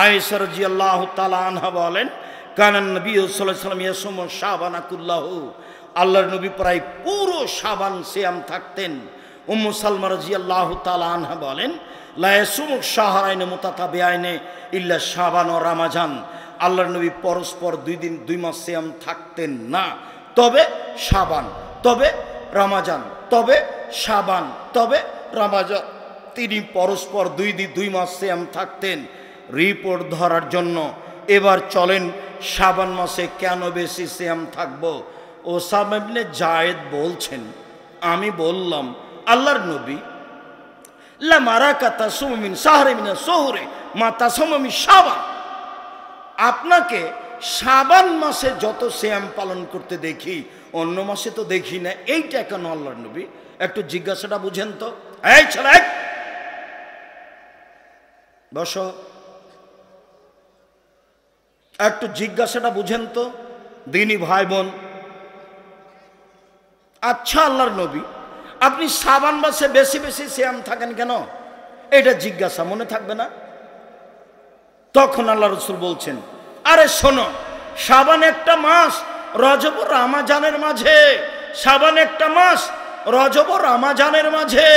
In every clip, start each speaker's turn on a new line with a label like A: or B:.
A: আয়েশা রাদিয়াল্লাহু তাআলা আনহা বলেন, কানান নবী সাল্লাল্লাহু আলাইহি ওয়াসাল্লাম ইয়াসুমু শাবানা কুল্লাহু, আল্লাহর নবী প্রায় পুরো শাবান সিয়াম থাকতেন। উম্মু সালমা রাদিয়াল্লাহু তাআলা আনহা বলেন, লা ইয়াসুমু শাহরাইন মুতাতাবিআইন ইল্লা শাবান ও রমাজান, আল্লাহর নবী পরস্পর 2 মাস সিয়াম থাকতেন না, তবে শাবান, তবে রমাজান, তবে শাবান, তবে রমাজান, তিনি পরস্পর 2 মাস সিয়াম থাকতেন রিপোর্ট ধরার জন্য। এবার চলেন শাবান মাসে কেন বেশি সিয়াম থাকবো। ওসামা ইবনে জায়েদ বলছেন, আমি বললাম আল্লাহর নবী লা মারাকা তাসুমু মিন শাহরি মিন শুহুরি মা তাসুমু মিন শাবান, আপনাকে শাবান মাসে যত সিয়াম পালন করতে দেখি অন্য মাসে তো দেখি না, এইটা কেন আল্লাহর নবী? একটু জিজ্ঞাসাটা বুঝেন তো। এই ছেলে বসো, একটু জিজ্ঞাসাটা বুঝেন তো দিনী ভাই বোন। আচ্ছা আল্লাহর নবী, আপনি শাবান মাসে বেশি বেশি সিয়াম থাকেন কেন? এটা জিজ্ঞাসা মনে থাকবে না? তখন আল্লাহ রাসূল বলছেন, আরে শোনো, শাবান একটা মাস রজব ও রমজানের মাঝে, শাবান একটা মাস রজব ও রমজানের মাঝে,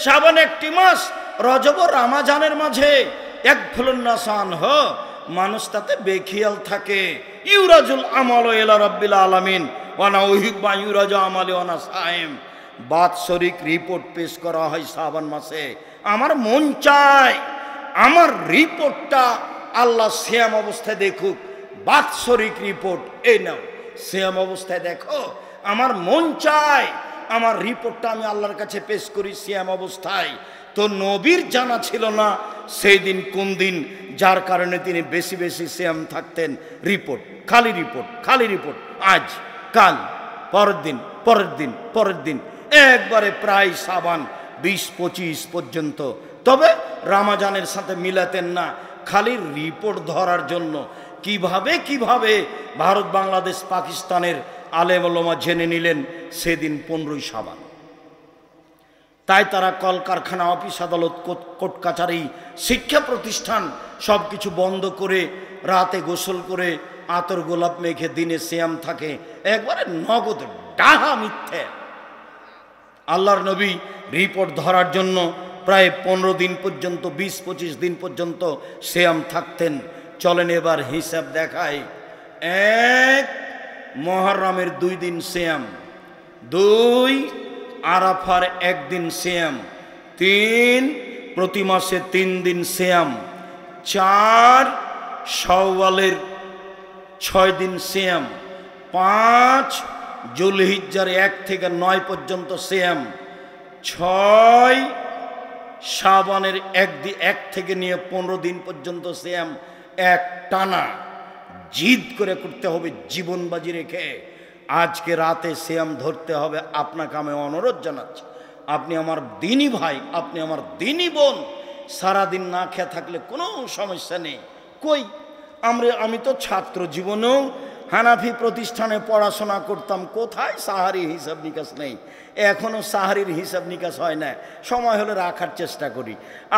A: শাবান একটি মাস রজব ও রমজানের মাঝে এক ফুলুন্নাসান হ, মানুষ তাতে বেখিয়াল থাকে। ইউরাজুল আমাল ইলা রাব্বিল আলামিন ওয়া না উহিব্বু ইউরাজু আমালি ওয়া না সাইম, বাৎসরিক রিপোর্ট পেশ করা হয় শাবান মাসে। আমার মন চায় আমার রিপোর্টটা আল্লাহ সিয়াম অবস্থায় দেখুক, বাৎসরিক রিপোর্ট এই নাও সিয়াম অবস্থায় দেখো। আমার মন চায় আমার রিপোর্টটা আমি আল্লাহর কাছে পেশ করি সিয়াম অবস্থায়। তো নবীর জানা ছিল না সেই দিন কোন দিন, যার কারণে তিনি বেশি বেশি সিয়াম থাকতেন। রিপোর্ট, খালি রিপোর্ট, খালি রিপোর্ট, আজ কাল পরের দিন পরের দিন পরের দিন, একবারে প্রায় শাবান 20-25 পর্যন্ত। তবে রমজানের সাথে মিলাতেন না, খালি রিপোর্ট ধরার জন্য। কিভাবে কিভাবে ভারত বাংলাদেশ পাকিস্তানের আলেম ওলামা জেনে নিলেন সেদিন 15ই শাবান। তাই তারা কলকারখানা, অফিস আদালত, কোর্ট কাছারি, শিক্ষা প্রতিষ্ঠান সব কিছু বন্ধ করে রাতে গোসল করে আতর গোলাপ মেখে দিনে সিয়াম থাকে। একবারে নগদ ডাহা মিথ্যে। আল্লাহর নবী রিপোর্ট ধরার জন্য প্রায় 15 দিন পর্যন্ত, 20-25 দিন পর্যন্ত সিয়াম থাকতেন। চলেন এবার হিসাব দেখায়। 1 মুহররমের 2 দিন সিয়াম, 2 আরাফার 1 দিন সিয়াম, 3 প্রতি মাসে 3 দিন সিয়াম, 4 শাওয়ালের 6 দিন সিয়াম, 5 জুলহিজ্জার 1 থেকে 9 পর্যন্ত সিয়াম, 6 শাবানের 1 থেকে নিয়ে 15 দিন পর্যন্ত সিয়াম। এক টানা জিদ করে করতে হবে, জীবন বাজি রেখে আজকে রাতে সিয়াম ধরতে হবে। আপনাকে আমি অনুরোধ জানাচ্ছি, আপনি আমার দিনী ভাই, আপনি আমার দিনী বোন, সারাদিন না খেয়ে থাকলে কোনো সমস্যা নেই। কই আমি তো ছাত্র জীবনেও হানাফি প্রতিষ্ঠানে পড়াশোনা করতাম, কোথায় সাহারি হিসাব নিকাশ নেই, এখনও সাহারির হিসাব নিকাশ হয় না, সময় হলে রাখার চেষ্টা করি।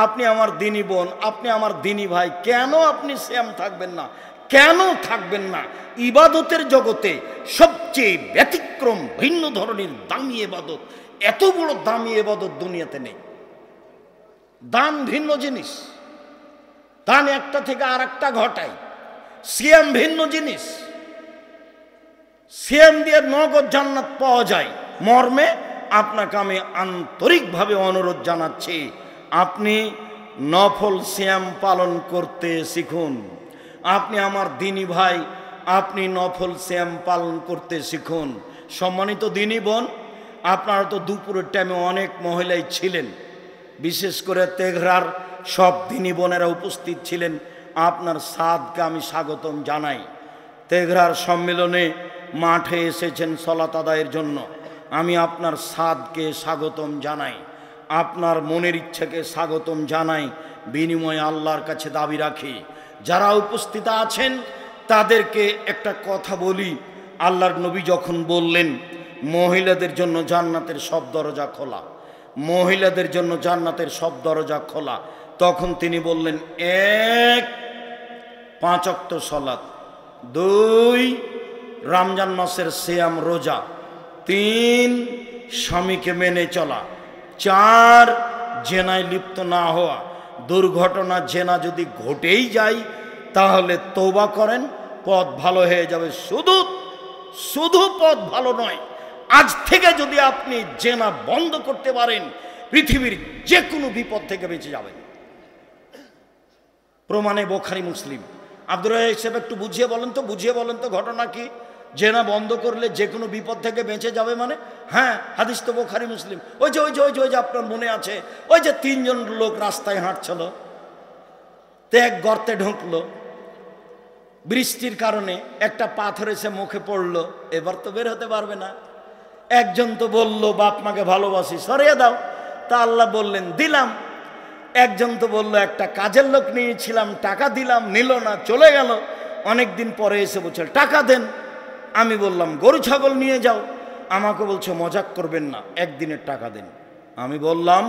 A: আপনি আমার দিনী বোন, আপনি আমার দিনী ভাই, কেন আপনি সিয়াম থাকবেন না? কেন থাকবেন না? ইবাদতের জগতে সবচেয়ে ব্যতিক্রম ভিন্ন ধরনের দামি ইবাদত, এত বড় দামি ইবাদত দুনিয়াতে নেই। দান ভিন্ন জিনিস, দান একটা থেকে আর একটা ঘটায়। সিয়াম ভিন্ন জিনিস, সিয়াম দিয়ে নগদ জান্নাত পাওয়া যায়। মর্মে আপনাকে আমি আন্তরিকভাবে অনুরোধ জানাচ্ছি, আপনি নফল সিয়াম পালন করতে শিখুন। আপনি আমার দিনী ভাই, আপনি নফল সিয়াম পালন করতে শিখুন। সম্মানিত দিনী বোন, আপনারা তো দুপুরের টাইমে অনেক মহিলাই ছিলেন, বিশেষ করে তেঘরার সব দিনী বোনেরা উপস্থিত ছিলেন। আপনার সাদকে আমি স্বাগতম জানাই। তেঘরার সম্মেলনে মাঠে এসেছেন সলাত আদায়ের জন্য, আমি আপনার সাদকে স্বাগতম জানাই, আপনার মনের ইচ্ছাকে স্বাগতম জানাই। বিনিময়ে আল্লাহর কাছে দাবি রাখি, যারা উপস্থিত আছেন তাদেরকে একটা কথা বলি। আল্লাহর নবী যখন বললেন মহিলাদের জন্য জান্নাতের সব দরজা খোলা, মহিলাদের জন্য জান্নাতের সব দরজা খোলা, তখন তিনি বললেন 1 5 ওয়াক্ত সালাত, 2 রমজান মাসের সিয়াম রোজা, 3 স্বামীকে মেনে চলা, 4 জেনায় লিপ্ত না হওয়া। দুর্ঘটনা জেনা যদি ঘটেই যায় তাহলে তওবা করেন, পথ ভালো হয়ে যাবে। শুধু পথ ভালো নয়, আজ থেকে যদি আপনি জেনা বন্ধ করতে পারেন পৃথিবীর যে কোনো বিপদ থেকে বেঁচে যাবেন। প্রমাণে বুখারী মুসলিম। আব্দুর রাজ্জাক সাহেব একটু বুঝিয়ে বলেন তো ঘটনা কি? জেনা বন্ধ করলে যে কোনো বিপদ থেকে বেঁচে যাবে মানে? হ্যাঁ, হাদিস তো বুখারী মুসলিম। ওই যে আপনার মনে আছে, ওই যে 3 জন লোক রাস্তায় হাঁটছিল, তো এক গর্তে ঢুকলো, বৃষ্টির কারণে একটা পাথর এসে মুখে পড়লো, এবার তো বের হতে পারবে না। একজন তো বলল বাপ মাকে ভালোবাসি, সরিয়ে দাও, তা আল্লাহ বললেন দিলাম। একজন তো বলল একটা কাজের লোক নিয়েছিলাম, টাকা দিলাম, নিল না, চলে গেল। অনেক দিন পরে এসে বলছে টাকা দেন। আমি বললাম গরু ছাগল নিয়ে যাও, আমাকে বলছে মজাক করবেন না, একদিনের টাকা দেন। আমি বললাম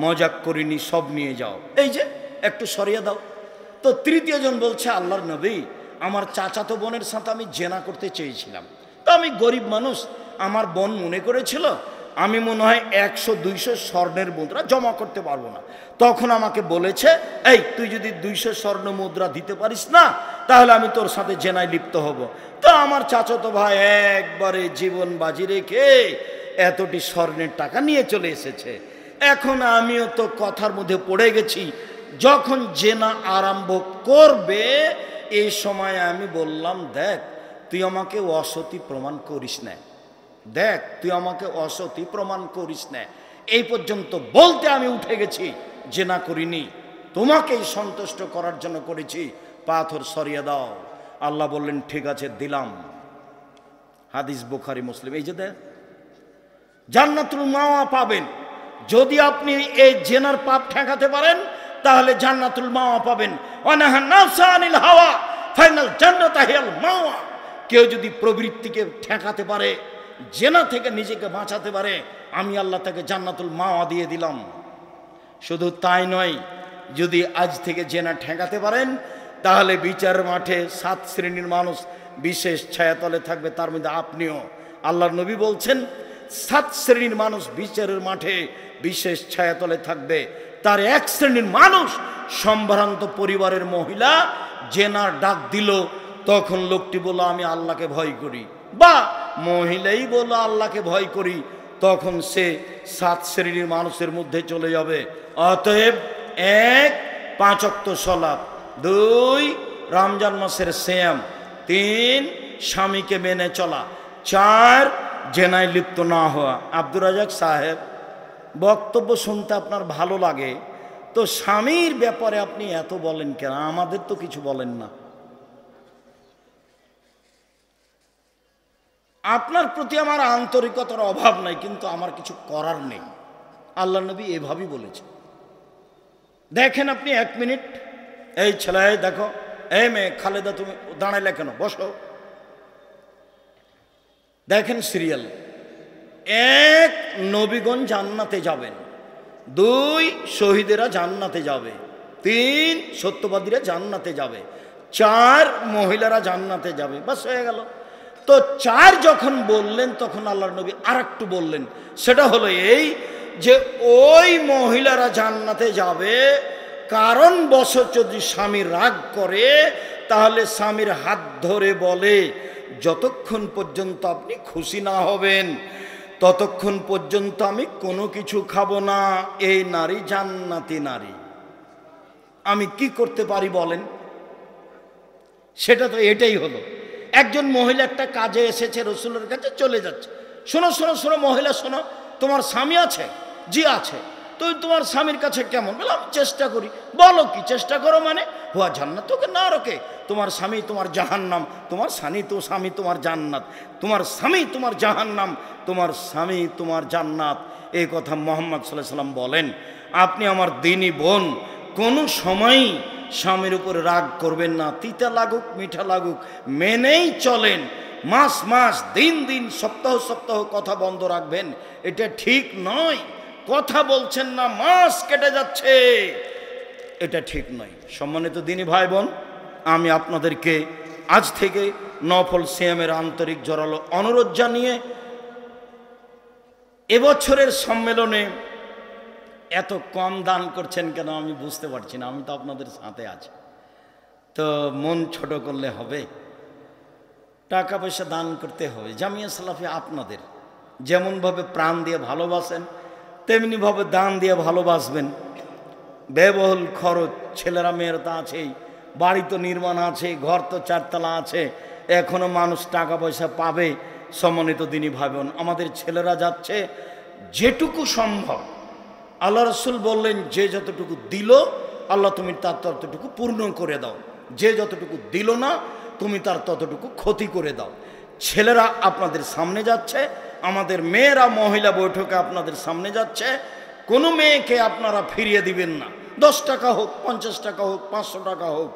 A: মজাক করিনি, সব নিয়ে যাও, এই যে একটু সরিয়ে দাও। তো তৃতীয় জন বলছে আল্লাহর নবী, আমার চাচাতো বোনের সাথে আমি জেনা করতে চেয়েছিলাম, তো আমি গরিব মানুষ, আমার বোন মনে করেছিল আমি মনে হয় 100-200 স্বর্ণের মুদ্রা জমা করতে পারবো না। তখন আমাকে বলেছে এই তুই যদি 200 স্বর্ণ মুদ্রা দিতে পারিস না তাহলে আমি তোর সাথে জেনায় লিপ্ত হব। তো আমার চাচাতো ভাই একবারে জীবন বাজি রেখে এতটি স্বর্ণের টাকা নিয়ে চলে এসেছে। এখন আমিও তো কথার মধ্যে পড়ে গেছি, যখন জেনা আরম্ভ করবে এই সময় আমি বললাম দেখ তুই আমাকে অসতী প্রমাণ করিস না, দেখ তুই আমাকে অসতী প্রমাণ করিস না। এই পর্যন্ত বলতে আমি উঠে গেছি, জেনা করিনি, তোমাকেই সন্তুষ্ট করার জন্য করেছি, পাথর সরিয়ে দাও। আল্লাহ বললেন ঠিক আছে দিলাম। হাদিস বুখারী মুসলিম। এই যে দেখ জান্নাতুল মাওয়া পাবেন, যদি আপনি এই জেনার পাপ ঠেকাতে পারেন তাহলে জান্নাতুল মাওয়া পাবেন। ওয়ানাহা নাফসা আনিল হাওয়া ফাইনাল জান্নাতা হিয়াল মাওয়া। কেউ যদি প্রবৃত্তিকে ঠেকাতে পারে, জেনা থেকে নিজেকে বাঁচাতে পারে, আমি আল্লাহ তাকে জান্নাতুল মাওয়া দিয়ে দিলাম। শুধু তাই নয়, যদি আজ থেকে জেনা ঠেকাতে পারেন তাহলে বিচারের মাঠে 7 শ্রেণীর মানুষ বিশেষ ছায়াতলে থাকবে, তার মধ্যে আপনিও। আল্লাহর নবী বলছেন 7 শ্রেণীর মানুষ বিচারের মাঠে বিশেষ ছায়াতলে থাকবে। তার 1 শ্রেণীর মানুষ সম্ভ্রান্ত পরিবারের মহিলা, জেনার ডাক দিল, তখন লোকটি বলল আমি আল্লাহকে ভয় করি, বা মহিলাই বলল আল্লাহকে ভয় করি, তখন সে 7 শ্রেণীর মানুষের মধ্যে চলে যাবে। অতএব 1 5 ওয়াক্ত সালাত, 2 রমজান মাসের সিয়াম, 3 স্বামীকে মেনে চলা, 4 জেনায় লিপ্ত না হওয়া। আব্দুর রাজ্জাক সাহেব, বক্তব্য শুনতে আপনার ভালো লাগে, তো স্বামীর ব্যাপারে আপনি এত বলেন কেন? আমাদের তো কিছু বলেন না। আপনার প্রতি আমার আন্তরিকতার অভাব নাই, কিন্তু আমার কিছু করার নেই। আল্লাহ নবী এভাবেই বলেছে। দেখেন আপনি 1 মিনিট, এই ছেলে দেখো, এই মেয়ে খালেদা তুমি দাঁড়াইলে কেন, বসো। দেখেন সিরিয়াল, 1 নবীগণ জান্নাতে যাবেন, 2 শহীদেরা জান্নাতে যাবে, 3 সত্যবাদীরা জান্নাতে যাবে, 4 মহিলারা জান্নাতে যাবে, বাস হয়ে গেল। তো 4 যখন বললেন তখন আল্লাহর নবী আরেকটু বললেন, সেটা হলো এই যে ওই মহিলারা জান্নাতে যাবে কারণ বশত যদি স্বামী রাগ করে তাহলে স্বামীর হাত ধরে বলে যতক্ষণ পর্যন্ত আপনি খুশি না হবেন ততক্ষণ পর্যন্ত আমি কোনো কিছু খাবো না। এই নারী জান্নাতি নারী। আমি কি করতে পারি বলেন? সেটা তো এটাই হলো। একজন মহিলা একটা কাজে এসেছে, রসুলের কাছে চলে যাচ্ছে। শোনো শোনো শোনো মহিলা শোনো, তোমার স্বামী আছে? জি আছে। তো তোমার স্বামীর কাছে কেমন? বলে আমি চেষ্টা করি। বলো কি চেষ্টা করো মানে? হুয়া জান্নাত তোকে না রোকে, তোমার স্বামী তোমার জাহান্নাম, তোমার স্বামী তোমার জান্নাত, তোমার স্বামী তোমার জাহান্নাম, তোমার স্বামী তোমার জান্নাত। এই কথা মুহাম্মদ সাল্লাল্লাহু আলাইহি ওয়াসাল্লাম বলেন। আপনি আমার দিনী বোন, কোনো সময়ই স্বামীর উপর রাগ করবেন না, তিতা লাগুক মিঠা লাগুক মেনেই চলেন। মাস মাস দিন দিন সপ্তাহ সপ্তাহ কথা বন্ধ রাখবেন, এটা ঠিক নয়। কথা বলছেন না, মাস কেটে যাচ্ছে, এটা ঠিক নয়। সম্মানিত দিনী ভাই বোন, আমি আপনাদেরকে আজ থেকে নফল সিয়ামের আন্তরিক জোরালো অনুরোধ জানিয়ে এবছরের সম্মেলনে এত কম দান করছেন কেন আমি বুঝতে পারছি না। আমি তো আপনাদের সাথে আছি, তো মন ছোট করলে হবে? টাকা পয়সা দান করতে হবে। জামিয়া সালাফিয়া আপনাদের যেমনভাবে প্রাণ দিয়ে ভালোবাসেন তেমনিভাবে দান দিয়ে ভালোবাসবেন। ব্যয়বহুল খরচ, ছেলেরা মেয়েরা তো আছেই, বাড়ি তো নির্মাণ আছে, ঘর তো চারতলা আছে, এখনও মানুষ টাকা পয়সা পাবে। সম্মানিত দিনী ভাই বোন, আমাদের ছেলেরা যাচ্ছে যেটুকু সম্ভব। আল্লাহ রসুল বললেন, যে যতটুকু দিল আল্লাহ তুমি তার ততটুকু পূর্ণ করে দাও, যে যতটুকু দিল না তুমি তার ততটুকু ক্ষতি করে দাও। ছেলেরা আপনাদের সামনে যাচ্ছে, আমাদের মেয়েরা মহিলা বৈঠকে আপনাদের সামনে যাচ্ছে। কোনো মেয়েকে আপনারা ফিরিয়ে দিবেন না। 10 টাকা হোক, 50 টাকা হোক, 500 টাকা হোক।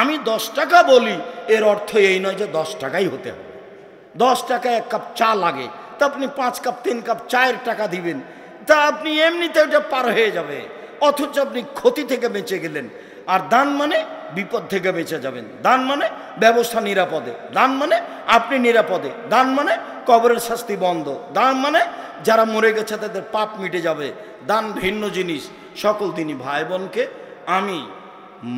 A: আমি 10 টাকা বলি, এর অর্থ এই নয় যে 10 টাকাই হতে হবে। 10 টাকায় 1 কাপ চা লাগে, তা আপনি 5 কাপ 3 কাপ চায়ের টাকা দিবেন, তা আপনি এমনিতে ওটা পার হয়ে যাবে, অথচ আপনি ক্ষতি থেকে বেঁচে গেলেন। আর দান মানে বিপদ থেকে বেঁচে যাবেন, দান মানে ব্যবস্থা নিরাপদে, দান মানে আপনি নিরাপদে, দান মানে কবরের শাস্তি বন্ধ, দান মানে যারা মরে গেছে তাদের পাপ মিটে যাবে। দান ভিন্ন জিনিস। সকল দিনই ভাই বোনকে আমি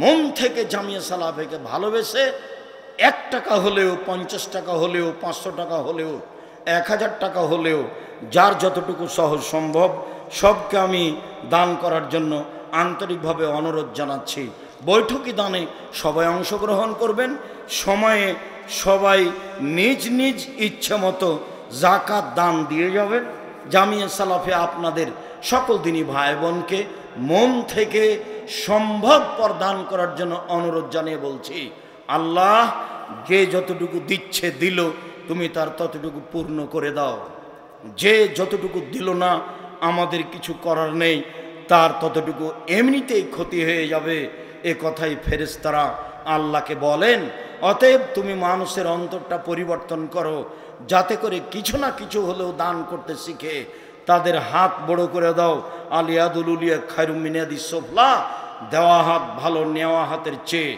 A: মন থেকে জামিয়া সালাফিকে ভালোবেসে 1 টাকা হলেও, 50 টাকা হলেও, 500 টাকা হলেও, 1000 টাকা হলেও, যার যতটুকু সহজ সম্ভব সবকে আমি দান করার জন্য আন্তরিকভাবে অনুরোধ জানাচ্ছি। বৈঠকি দানে সবাই অংশগ্রহণ করবেন। সময়ে সবাই নিজ নিজ ইচ্ছে মতো জাকাত দান দিয়ে যাবেন। জামিয়া সালাফিয়া আপনাদের সকল দিনই ভাই বোনকে মন থেকে সম্ভবপর দান করার জন্য অনুরোধ জানিয়ে বলছি, আল্লাহ যে যতটুকু দিচ্ছে দিল, তুমি তার ততটুকু পূর্ণ করে দাও। যে যতটুকু দিল না, আমাদের কিছু করার নেই, তার ততটুকু এমনিতেই ক্ষতি হয়ে যাবে। এ কথাই ফেরেশতারা আল্লাহকে বলেন। অতএব তুমি মানুষের অন্তরটা পরিবর্তন করো, যাতে করে কিছু না কিছু হলেও দান করতে শিখে। তাদের হাত বড় করে দাও। আলিয়াদুল উলিয়া খায়রুম মিন ইয়াদিস সুফলা, দেওয়া হাত ভালো নেওয়া হাতের চেয়ে।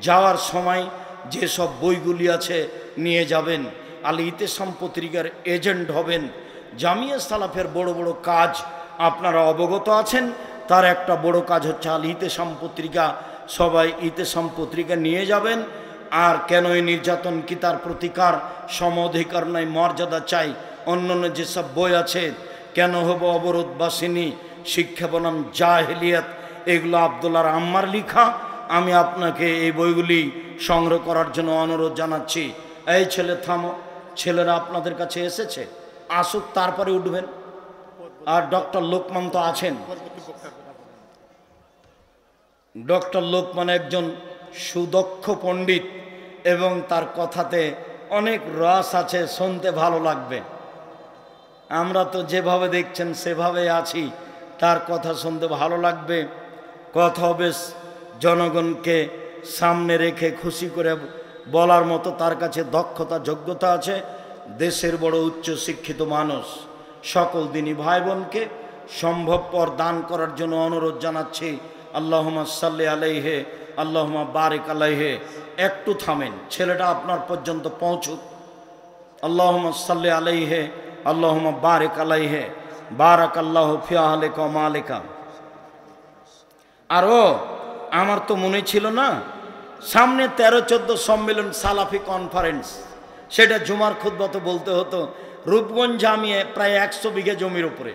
A: যাওয়ার সময় যেসব বইগুলি আছে নিয়ে যাবেন। আল ইতেসাম পত্রিকার এজেন্ট হবেন। জামিয়া সালাফের বড় বড় কাজ আপনারা অবগত আছেন। তার একটা বড় কাজ হচ্ছে আল ইতেসাম পত্রিকা। সবাই ইতেসাম পত্রিকা নিয়ে যাবেন। আর কেন এই নির্যাতন, কি তার প্রতিকার, সম অধিকার নাই, মর্যাদা চাই, অন্যান্য যেসব বই আছে, কেন হব অবরোধবাসিনী, শিক্ষা বনাম জাহেলিয়াত, এগুলো আব্দুল্লাহর আম্মার লিখা। আমি আপনাকে এই বইগুলি সংগ্রহ করার জন্য অনুরোধ জানাচ্ছি। এই ছেলে থামো, ছেলেরা আপনাদের কাছে এসেছে, আসুক তারপরে উঠবেন। আর ডক্টর লোকমান তো আছেন। ডক্টর লোকমান একজন সুদক্ষ পণ্ডিত এবং তার কথাতে অনেক রস আছে, শুনতে ভালো লাগবে। আমরা তো যেভাবে দেখছেন সেভাবে আছি, তার কথা শুনতে ভালো লাগবে। কথা বেশ জনগণকে সামনে রেখে খুশি করে বলার মতো তার কাছে দক্ষতা যোগ্যতা আছে। দেশের বড় উচ্চ শিক্ষিত মানুষ। সকল দিনই ভাই বোনকে সম্ভবপর দান করার জন্য অনুরোধ জানাচ্ছি। আল্লাহুম্মা সাল্লি আলাইহি, আল্লাহুম্মা বারিক আলাইহি। একটু থামেন, ছেলেটা আপনার পর্যন্ত পৌঁছুক। আল্লাহুম্মা সাল্লি আলাইহি, আল্লাহুম্মা বারিক আলাইহি, বারাকাল্লাহু ফি আহলিকা ওয়া মালিকা। আর আমার তো মনে ছিল না, সামনে 13-14 সম্মেলন সালাফি কনফারেন্স, সেটা জুমার খুতবাতে বলতে হতো। রূপগঞ্জ জামিয়ে প্রায় 100 বিঘা জমির উপরে,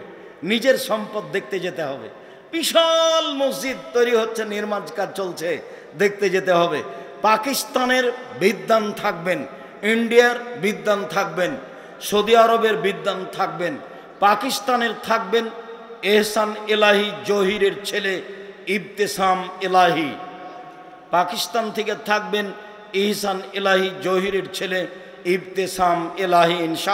A: নিজের সম্পদ দেখতে যেতে হবে। বিশাল মসজিদ তৈরি হচ্ছে, নির্মাণ কাজ চলছে, দেখতে যেতে হবে। পাকিস্তানের বিদ্বান থাকবেন, ইন্ডিয়ার বিদ্বান থাকবেন, সৌদি আরবের বিদ্বান থাকবেন, পাকিস্তানের থাকবেন এহসান এলাহি জহিরের ছেলে ইবতেসাম এলাহি, পাকিস্তান থেকে থাকবেন ইহসান এলাহি জহিরের ছেলে ইবতেসাম এলাহি। ইনশাআল্লাহ।